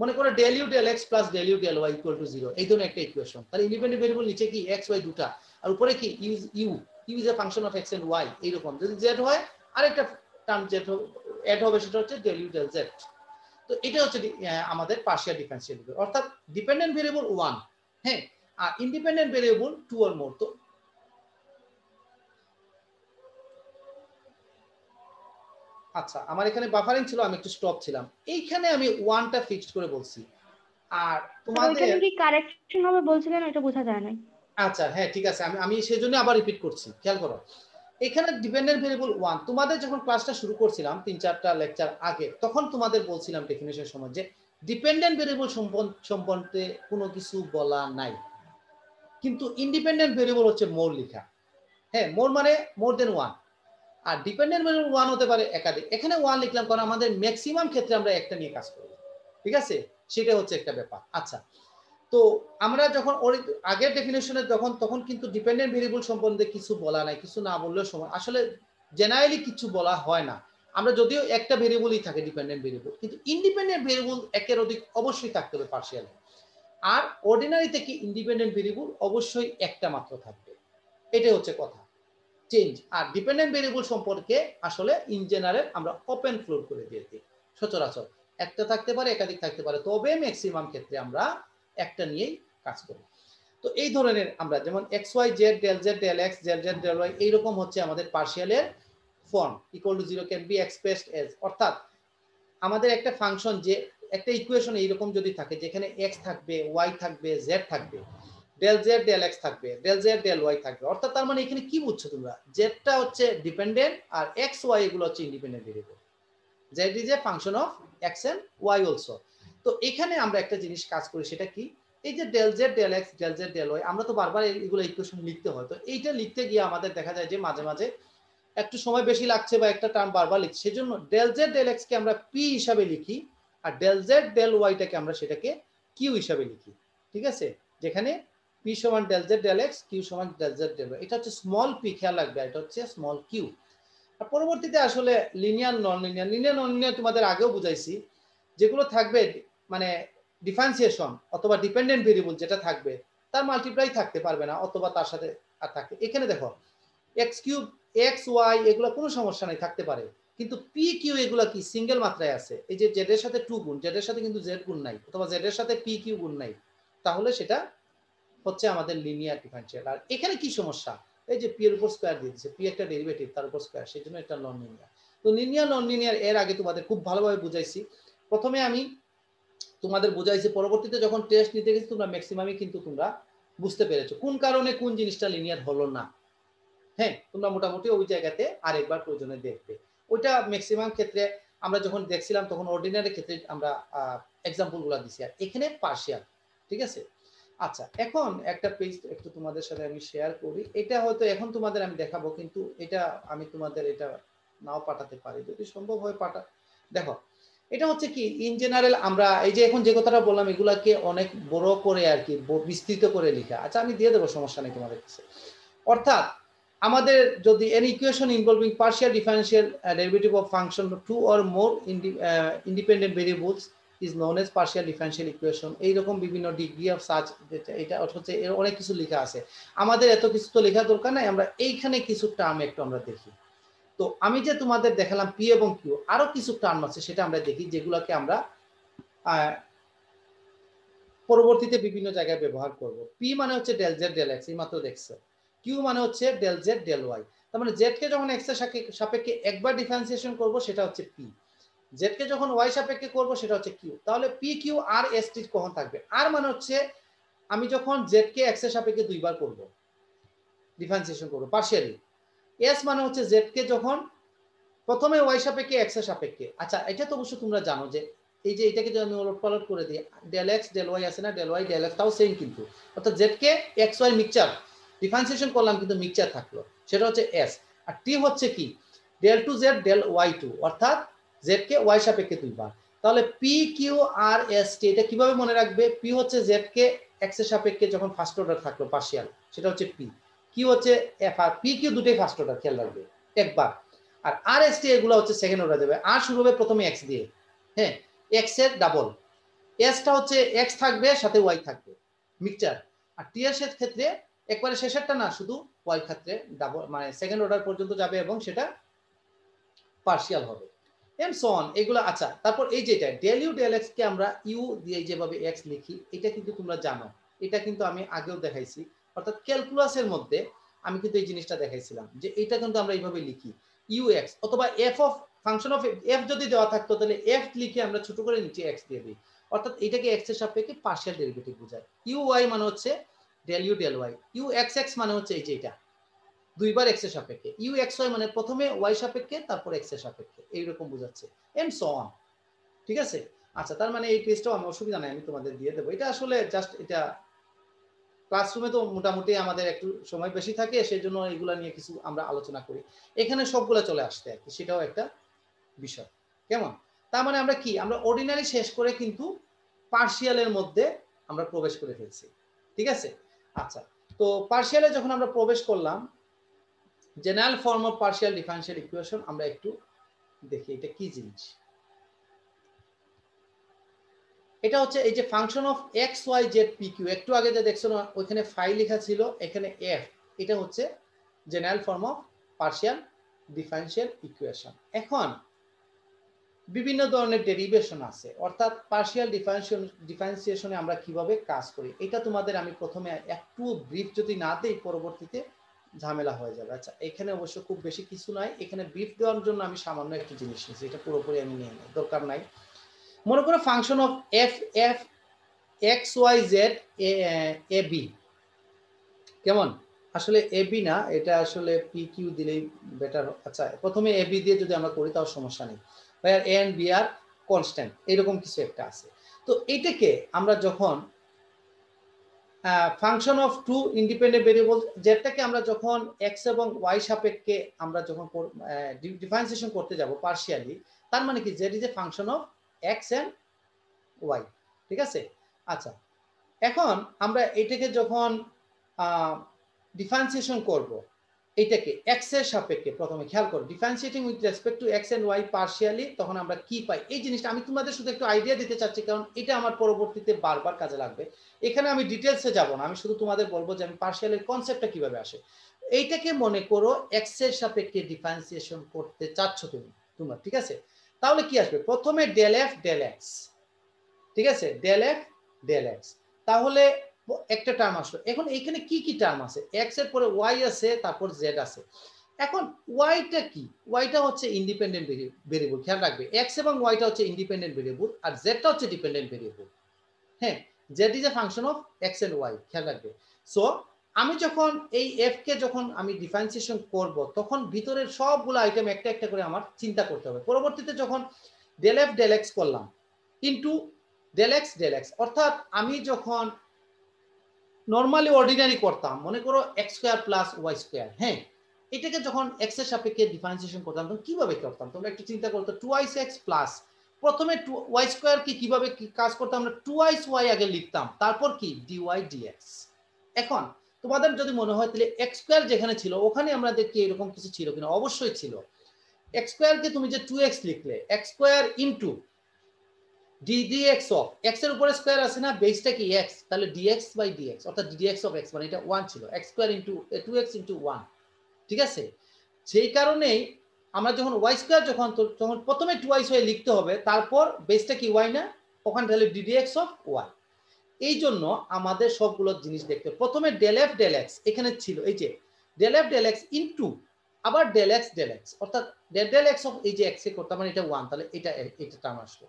মনে করো del u del x plus del u del y equal to 0, এই ধরনের একটা ইকুয়েশন, তাহলে ইন্ডিপেন্ডেন্ট ভেরিয়েবল নিচে কি এক্স ওয়াই দুটা, আর উপরে কি u u u is a function of x and y. এইরকম যদি জেড হয় আরেকটা টার্ম জেড অ্যাড হবে, সেটা হচ্ছে ডেল ইউ ডেল জেড। তো এটা হচ্ছে আমাদের পার্শিয়াল ডিফারেনশিয়াল, অর্থাৎ ডিপেন্ডেন্ট ভেরিয়েবল 1, হ্যাঁ, আর ইন্ডিপেন্ডেন্ট ভেরিয়েবল 2 অর মোর। তো আচ্ছা, আমার এখানে বাফারিং ছিল, আমি একটু স্টপ ছিলাম, এইখানে আমি 1টা ফিক্সড করে বলছি। আর স্যার ওইখানে তোমাদের কি কারেকশন হবে বলছিলেন, এটা বোঝা যায় না। আচ্ছা হ্যাঁ ঠিক আছে, আমি সেজন্য আবার রিপিট করছি, খেয়াল করো। এখানে ডিপেন্ডেন্ট ভেরিয়েবল 1, তোমাদের যখন ক্লাসটা শুরু করছিলাম 3-4টা লেকচার আগে, তখন তোমাদের বলছিলাম ডেফিনিশনের সময় যে ডিপেন্ডেন্ট ভেরিয়েবল সম্বন্ধে কোনো কিছু বলা নাই, কিন্তু ইন্ডিপেন্ডেন্ট ভেরিয়েবল হচ্ছে মোর লেখা। হ্যাঁ, মোর মানে মোর দেন 1, আর ডিপেন্ডেন্ট ভেরিয়েবল 1 হতে পারে একাধিক। এখানে 1 লিখলাম কারণ আমাদের ম্যাক্সিমাম ক্ষেত্রে আমরা একটা নিয়ে কাজ করি, ঠিক আছে, সেটা হচ্ছে একটা ব্যাপার। আচ্ছা, তো আমরা যখন আগের ডেফিনেশনে তখন কিন্তু ডিপেন্ডেন্ট ভেরিয়েবল সম্বন্ধে কিছু বলা নাই, কিছু না বললেও সময় আসলে জেনারেলি কিছু বলা হয় না। আমরা যদিও একটা ভেরিয়েবলই থাকে ডিপেন্ডেন্ট ভেরিয়েবল, কিন্তু ইন্ডিপেন্ডেন্ট ভেরিয়েবল একের অধিক অবশ্যই থাকতে হবে পার্শিয়ালি। আর অর্ডিনারি থেকে ইন্ডিপেন্ডেন্ট ভেরিয়েবল অবশ্যই একটা মাত্র থাকবে, এটাই হচ্ছে কথা চেঞ্জ। আর ডিপেন্ডেন্ট ভেরিয়েবল সম্পর্কে আসলে ইন জেনারেল আমরা ওপেন ফ্লোর করে দিয়ে দিই, সচরাচর একটা থাকতে পারে একাধিক থাকতে পারে, তবে ম্যাক্সিমাম ক্ষেত্রে আমরা একটা নিয়েই কাজ করি। তো এই ধরনের আমরা যেমন x y z del z del x z z del y, এইরকম হচ্ছে আমাদের পার্শিয়ালের form, equal to 0 can be expressed as, অর্থাৎ আমাদের একটা ফাংশন যে একটা ইকুয়েশন এইরকম যদি থাকে যেখানে এক্স থাকবে ওয়াই থাকবে জেড থাকবে, ডেল জেড ডেল এক্স থাকবে, ডেল জেড ডেল ওয়াই থাকবে, অর্থাৎ তার মানে এখানে কি বুঝছো তোমরা, জেডটা হচ্ছে ডিপেন্ডেন্ট আর এক্স ওয়াই এগুলো হচ্ছে independent variable, z is a function of x and y also. তো এখানে আমরা একটা জিনিস কাজ করি, সেটা কি, এই যে del z del x del z del y, আমরা তো বারবার এগুলো ইকুয়েশন লিখতে হয়, তো এইটা লিখতে গিয়ে আমাদের দেখা যায় যে মাঝে মাঝে একটু সময় বেশি লাগছে বা একটা টার্ম বারবার লিখছি, সেজন্য ডেল জেড ডেল এক্স কে আমরা পি হিসাবে লিখি, আর ডেল জেড ডেল ওয়াইটাকে আমরা সেটাকে কিউ হিসাবে লিখি, ঠিক আছে, যেখানে পি সমান del z del x, q সমান ডেল জেড ডেল ওয়াই, এটা হচ্ছে স্মল পি, খেয়াল রাখবে, এটা হচ্ছে স্মল কিউ। আর পরবর্তীতে আসলে linear non linear, linear non linear তোমাদের আগেও বুঝাইছি, যেগুলো থাকবে মানে ডিফারেন্সিয়েশন অথবা ডিপেন্ডেন্ট ভেরিয়েবল যেটা থাকবে তার মাল্টিপ্লাই থাকতে পারবে না, অথবা তার সাথে আর থাকে। এখানে দেখো এক্স কিউব এক্স ওয়াই এগুলো কোনো সমস্যা নাই, থাকতে পারে, কিন্তু পি কিউ এগুলো কি সিঙ্গেল মাত্রায় আছে। এই যে জেড এর সাথে 2 গুণ, জেড এর সাথে কিন্তু জেড গুণ নাই, অথবা জেড এর সাথে পি কিউ গুণ নাই, তাহলে সেটা হচ্ছে আমাদের লিনিয়ার ডিফারেনশিয়াল। আর এখানে কি সমস্যা, এই যে পি এর উপর স্কয়ার দিয়ে দিয়েছে, পি একটা ডেরিভেটিভ তার উপর স্কয়ার, সেজন্য এটা নন লিনিয়ার। তো লিনিয়ার নন লিনিয়ার এর আগে তোমাদের খুব ভালোভাবে বুঝাইছি। প্রথমে আমি তোমাদের বুঝাইছি, পরবর্তীতে যখন টেস্ট নিতে গেছি তোমরা ম্যাক্সিমামই কিন্তু তোমরা বুঝতে পেরেছো কোন কারণে কোন জিনিসটা লিনিয়ার হলো না। হ্যাঁ, তোমরা মোটামুটি ওই জায়গাতে আরেকবার প্রয়োজনে দেখবে। ওইটা ম্যাক্সিমাম ক্ষেত্রে আমরা যখন দেখছিলাম তখন অর্ডিনারি ক্ষেত্রে আমরা এক্সাম্পলগুলো দিছি, আর এখানে পার্শিয়াল। ঠিক আছে, আচ্ছা এখন একটা পেজ একটু তোমাদের সাথে আমি শেয়ার করি। এটা হয়তো এখন তোমাদের আমি দেখাবো, কিন্তু এটা আমি তোমাদের এটা নাও পাঠাতে পারি, যদি সম্ভব হয় দেখো এটা হচ্ছে কি ইন জেনারেল আমরা এই যে এখন যে কথাটা বললাম এগুলাকে অনেক বড় করে আর কি বিস্তৃত করে লেখা। আচ্ছা আমি দিয়ে দেবো, সমস্যা নেই তোমাদের কাছে। অর্থাৎ আমাদের যদি an equation involving partial differential derivative of function two or more independent variables is known as partial differential equation, এইরকম বিভিন্ন ডিগ্রি অফ সাচ, এটা হচ্ছে এর অনেক কিছু লেখা আছে। আমাদের এত কিছু তো লেখা দরকার নাই, আমরা এইখানে কিছু টার্ম একটু আমরা দেখি। তো আমি যে তোমাদের দেখালাম পি এবং কিউ, আরো কিছু টার্ম আছে সেটা আমরা দেখি, যেগুলোকে আমরা পরবর্তীতে বিভিন্ন জায়গায় ব্যবহার করব। পি মানে হচ্ছে ডেল জেড ডেল এক্স, এই মাত্র দেখছো। কিউ মানে হচ্ছে ডেল জেড ডেল ওয়াই, তার মানে জেড কে যখন এক্স এর সাপেক্ষে একবার ডিফারেন্সিয়েশন করব সেটা হচ্ছে পি, জেড কে যখন ওয়াই সাপেক্ষে করব সেটা হচ্ছে কিউ। তাহলে পি কিউ আর এস টি কখন থাকবে? আর মানে হচ্ছে আমি যখন জেড কে এক্স এর সাপেক্ষে দুইবার করব, ডিফারেন্সিয়েশন করব পার্শিয়ালি। এস মানে হচ্ছে জেড কে যখন প্রথমে ওয়াই সাপেক্ষে এক্স এর সাপেক্ষে। আচ্ছা এটা তো অবশ্য তোমরা জানো যে এই যে এটাকে যদি আমি ওলটপালট করে দিই, ডেল এক্স ডেল ওয়াই আছে না, ডেল ওয়াই ডেল এক্স, তাও সেম কিন্তু, অর্থাৎ জেড কে এক্স ওয়াই মিক্সচার ডিফারেন্সিয়েশন করলাম কিন্তু মিক্সচার থাকলো, সেটা হচ্ছে এস। আর টি হচ্ছে কি del two z del y two, অর্থাৎ জেড কে ওয়াই সাপেক্ষে দুইবার। তাহলে p q r s t এটা কিভাবে মনে রাখবে? পি হচ্ছে জেড কে এক্স এর সাপেক্ষে যখন ফার্স্ট অর্ডার থাকলো পার্শিয়াল, সেটা হচ্ছে পি। কিউ হচ্ছে এফ, আর পি কিউ দুটোই ফার্স্ট অর্ডার, খেয়াল রাখবে একবার। আর আর এস টি এগুলো হচ্ছে সেকেন্ড অর্ডার দেবে। আর শুরু হবে প্রথমে এক্স দিয়ে, হ্যাঁ এক্স এর ডাবল, এসটা হচ্ছে এক্স থাকবে সাথে ওয়াই থাকবে মিক্সচার। আর টি এর ক্ষেত্রে একবারে শেষেরটা না, শুধু ওয়াই ক্ষেত্রে ডাবল মানে সেকেন্ড অর্ডার পর্যন্ত যাবে এবং সেটা পার্শিয়াল হবে এন্ড সো অন এগুলো। আচ্ছা তারপর এই যেটা ডেল ইউ ডেল এক্স কে আমরা ইউ দিয়ে যেভাবে এক্স লিখি, এটা কিন্তু তোমরা জানো, এটা কিন্তু আমি আগেও দেখাইছি। অর্থাৎ ক্যালকুলাসের মধ্যে আমি কিন্তু এই জিনিসটা দেখাইছিলাম যে এটা কিন্তু আমরা এইভাবে লিখি ইউ এক্স, অথবা F of function of F যদি দেওয়া থাকতো তাহলে এফ লিখে আমরা ছোট করে নিচে এক্স দিয়ে দিই। অর্থাৎ এটাকে এক্স এর সাপেক্ষে পার্শিয়াল ডেরিভেটিভ বোঝায়। ইউ ওয়াই মানে হচ্ছে del u del y, u x x মানে হচ্ছে এই যে এটা দুইবার এক্স এর সাপেক্ষে, ইউ এক্স ওয়াই মানে প্রথমে ওয়াই সাপেক্ষে তারপর এক্স এর সাপেক্ষে, এইরকম বোঝাচ্ছে এন্ড সো অন। ঠিক আছে, আচ্ছা তার মানে এই পেজটাও আমি অসুবিধা নাই, আমি তোমাদের দিয়ে দেবো। এটা আসলে জাস্ট এটা ক্লাসরুমে তো মোটামুটি আমাদের একটু সময় বেশি থাকে, সেই জন্য এগুলা নিয়ে কিছু আমরা আলোচনা করি, এখানে সবগুলা চলে আসতে আর কি, সেটাও একটা বিষয়। কেমন? তার মানে আমরা কি আমরা অর্ডিনারি শেষ করে কিন্তু পার্শিয়ালের মধ্যে আমরা প্রবেশ করে ফেলছি। ঠিক আছে, আচ্ছা তো পার্শিয়ালে যখন আমরা প্রবেশ করলাম, general form of partial differential equation আমরা একটু দেখি এটা কি জিনিস। এটা হচ্ছে এই যে function of x y z p q, একটু আগে যে দেখছো না ওইখানে ফাই লেখা ছিল, এখানে এফ, এটা হচ্ছে general form of partial differential equation. এখন বিভিন্ন ধরনের ডেরিভেশন আছে, অর্থাৎ পার্শিয়াল ডিফারেন্সিয়েশনে আমরা কিভাবে কাজ করি, এটা তোমাদের আমি প্রথমে একটু ব্রিফ যদি না দেই পরবর্তীতে ঝামেলা হয়ে যাবে। আচ্ছা এখানে অবশ্য খুব বেশি কিছু নাই, এখানে ব্রিফ দেওয়ার জন্য আমি সামান্য একটু জিনিস নিয়েছি, এটা পুরোপুরি আমি নিয়ে নিই, দরকার নাই। মনে করো function of f f x y z a b, কেমন? আসলে এ বি না, এটা আসলে পি কিউ দিলেই বেটার। আচ্ছা প্রথমে এ বি দিয়ে যদি আমরা করি তাও সমস্যা নেই, where a and b are constant, এরকম কিছু একটা আছে। তো এটাকে আমরা যখন function of two independent variable, যেটাকে আমরা যখন এক্স এবং ওয়াই সাপেক্ষে আমরা যখন ডিফারেন্সিয়েশন করতে যাব পার্শিয়ালি, তার মানে কি z is a function of x and y. ঠিক আছে, আচ্ছা এখন আমরা এটাকে যখন ডিফারেন্সিয়েশন করব, এটাকে এক্স এর সাপেক্ষে প্রথমে খেয়াল করো, differentiating with respect to x and y partially, তখন আমরা কি পাই এই জিনিসটা আমি তোমাদের শুধু একটু আইডিয়া দিতে চাচ্ছি, কারণ এটা আমার পরবর্তীতে বারবার কাজে লাগবে। এখানে আমি ডিটেলসে যাব না, আমি শুধু তোমাদের বলবো যে আমি পার্শিয়ালের কনসেপ্টটা কিভাবে আসে। এইটাকে মনে করো এক্স এর সাপেক্ষে ডিফারেন্সিয়েশন করতে চাচ্ছ তোমরা, ঠিক আছে? তাহলে কি আসবে? প্রথমে ডেল এফ ডেল এক্স, ঠিক আছে, ডেল এফ ডেল এক্স, তাহলে একটা টার্ম আসলো। এখন এইখানে কি কি টার্ম আছে? এক্স এর পরে ওয়াই আছে, তারপর জেড আছে। এখন ওয়াইটা কি? ওয়াইটা হচ্ছে ইন্ডিপেন্ডেন্ট ভেরিয়েবল, খেয়াল রাখবে এক্স এবং ওয়াইটা হচ্ছে ইন্ডিপেন্ডেন্ট ভেরিয়েবল, আর জেডটা হচ্ছে ডিপেন্ডেন্ট ভেরিয়েবল। হ্যাঁ, z is a function of x and y, খেয়াল রাখবে। সো আমি যখন এই এফ কে যখন আমি ডিফারেন্সিয়েশন করব, তখন ভিতরের সবগুলো আইটেম একটা একটা করে আমার চিন্তা করতে হবে। পরবর্তীতে যখন ডেল এফ ডেল এক্স করলাম ইন্টু ডেল এক্স, অর্থাৎ আমি যখন নর্মালি অর্ডিনারি করতাম, মনে করো x square plus y square, হ্যাঁ, এটাকে যখন এক্স এর সাপেক্ষে ডিফারেন্সিয়েশন করতাম তখন কিভাবে করতাম? তোমরা একটু চিন্তা করতো, 2x প্লাস প্রথমে ওয়াই স্কোয়ার কি কিভাবে কাজ করতাম? আমরা 2y আগে লিখতাম, তারপর কি dy dx। এখন তোমাদের যদি মনে হয় তাহলে এক্স স্কোয়ার যেখানে ছিল ওখানে আমরা দেখি এরকম কিছু ছিল কিনা, অবশ্যই ছিল। এক্স স্কোয়ারকে তুমি যে 2x লিখলে, x square into dx of x এর উপরে স্কয়ার আছে না, বেসটা কি x, তাহলে dx বাই dx অর্থাৎ dx অফ x, মানে এটা 1 ছিল, x square into 2x into 1, ঠিক আছে? সেই কারণেই আমরা যখন y স্কয়ার যখন প্রথমে 2y লিখতে হবে, তারপর বেসটা কি y না, ওখানে তাহলে dx অফ y। এই জন্য আমাদের সবগুলো জিনিস দেখতে প্রথমে ডেল এফ ডেল এক্স এখানে ছিল, এই যে del f del x into আবার ডেল এক্স, অর্থাৎ ডেল এক্স অফ এই যে x এ করতাম, মানে এটা 1, তাহলে এটা টার্ম আসলো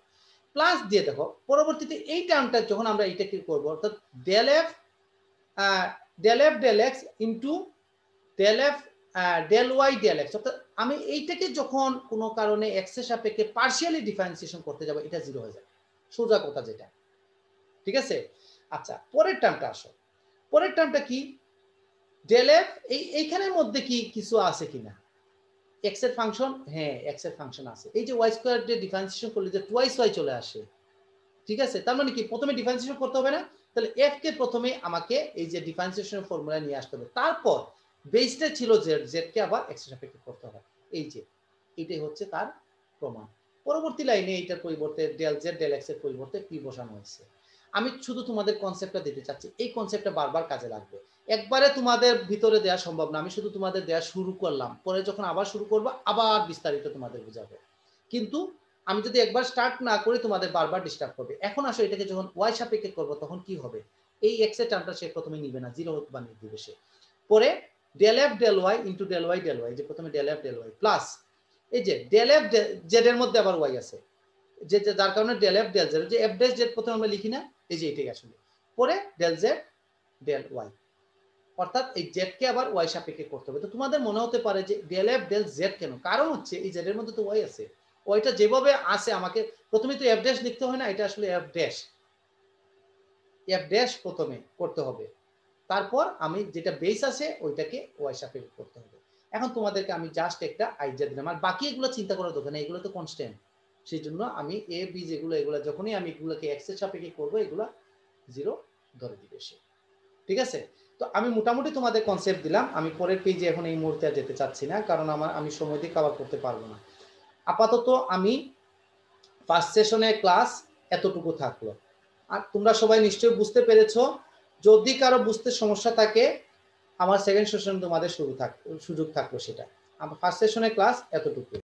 প্লাস দিয়ে। দেখো পরবর্তীতে এই টার্মটা যখন আমরা এইটা কি করব, অর্থাৎ del f del x into del f del y del x, অর্থাৎ আমি এইটাকে যখন কোনো কারণে এক্স এর সাপেক্ষে পার্শিয়ালি ডিফারেন্সিয়েশন করতে যাব, এটা 0 হয়ে যাবে, সোজা কথা যেটা, ঠিক আছে? আচ্ছা, পরের টার্মটা আসো। পরের টার্মটা কি? ডেল এফ, এইখানের মধ্যে কি কিছু আছে কিনা? এক্স এর ফাংশন, হ্যাঁ এক্স এর ফাংশন আছে। এই যে ওয়াই স্কয়ার দিয়ে ডিফারেন্সিয়েশন করলে যে টুয়াইস ওয়াই চলে আসে, ঠিক আছে? তার মানে কি প্রথমে ডিফারেন্সিয়েশন করতে হবে না? তাহলে এফ কে প্রথমে আমাকে এই যে ডিফারেন্সিয়েশনের ফর্মুলা নিয়ে আসতে হবে, তারপর বেসটা ছিল জেড, জেড কে আবার এক্স এর সাপেক্ষে করতে হবে। এই যে এটাই হচ্ছে তার প্রমাণ। পরবর্তী লাইনে এইটার পরিবর্তে ডেল জেড ডেল এক্স এর পরিবর্তে পি বসানো হয়েছে। আমি শুধু তোমাদের কনসেপ্টটা দিতে চাচ্ছি, এই কনসেপ্টটা বারবার কাজে লাগবে। একবারে তোমাদের ভিতরে দেওয়া সম্ভব না, আমি শুধু তোমাদের দেওয়া শুরু করলাম, পরে যখন আবার শুরু করবো আবার বিস্তারিত তোমাদের বোঝাবো। কিন্তু আমি যদি একবার স্টার্ট না করি তোমাদের বারবার ডিস্টার্ব করবে। এখন আসো এটাকে যখন ওয়াই সাপেক্ষে করবো তখন কি হবে? এই এক্স এর টার্মটা সে প্রথমে নিবে না, 0 বানিয়ে দিবে সে। পরে del f del y into del y, যে প্রথমে del f del y plus এই যে ডেল এফ জেড এর মধ্যে আবার ওয়াই আছে, যে যার কারণে ডেল এফ ডেল জেড, যে এফ ডেল জেড প্রথমে আমরা লিখি না, এই যে এটাই আসলে। পরে ডেল জেড ডেল ওয়াই, অর্থাৎ এই জেড কে আবার ওয়াই সাপেক্ষে করতে হবে। তো তোমাদের মনে হতে পারে যে ডেল এফ ডেল জেড কেন? কারণ হচ্ছে এই জেড এর মধ্যে তো ওয়াই আছে, ওইটা যেভাবে আছে আমাকে প্রথমে তো এফ ড্যাশ লিখতে হয় না, এটা আসলে এফ ড্যাশ প্রথমে করতে হবে, তারপর আমি যেটা বেস আছে ওইটাকে ওয়াই সাপেক্ষে করতে হবে। এখন তোমাদেরকে আমি জাস্ট একটা আইডিয়া দিলাম, আর বাকি এগুলো চিন্তা করার দরকার নেই, এগুলো তো কনস্ট্যান্ট। সেই জন্য আমি এ বি যেগুলো, এগুলো যখনই আমি এগুলোকে এক্স এর সাপেক্ষে করবো, এগুলো 0 ধরে দিবে সে, ঠিক আছে? তো আমি মোটামুটি তোমাদের কনসেপ্ট দিলাম। আমি পরের পেজে এখন এই মুহূর্তে আর যেতে চাচ্ছি না, কারণ আমি সময় দিয়ে কভার করতে পারবো না। আপাতত আমি ফার্স্ট সেশনের ক্লাস এতটুকু থাকলো, আর তোমরা সবাই নিশ্চয়ই বুঝতে পেরেছো। যদি কারো বুঝতে সমস্যা থাকে, আমার সেকেন্ড সেশন তোমাদের সুযোগ থাকলো সেটা। আমার ফার্স্ট সেশনের ক্লাস এতটুকু।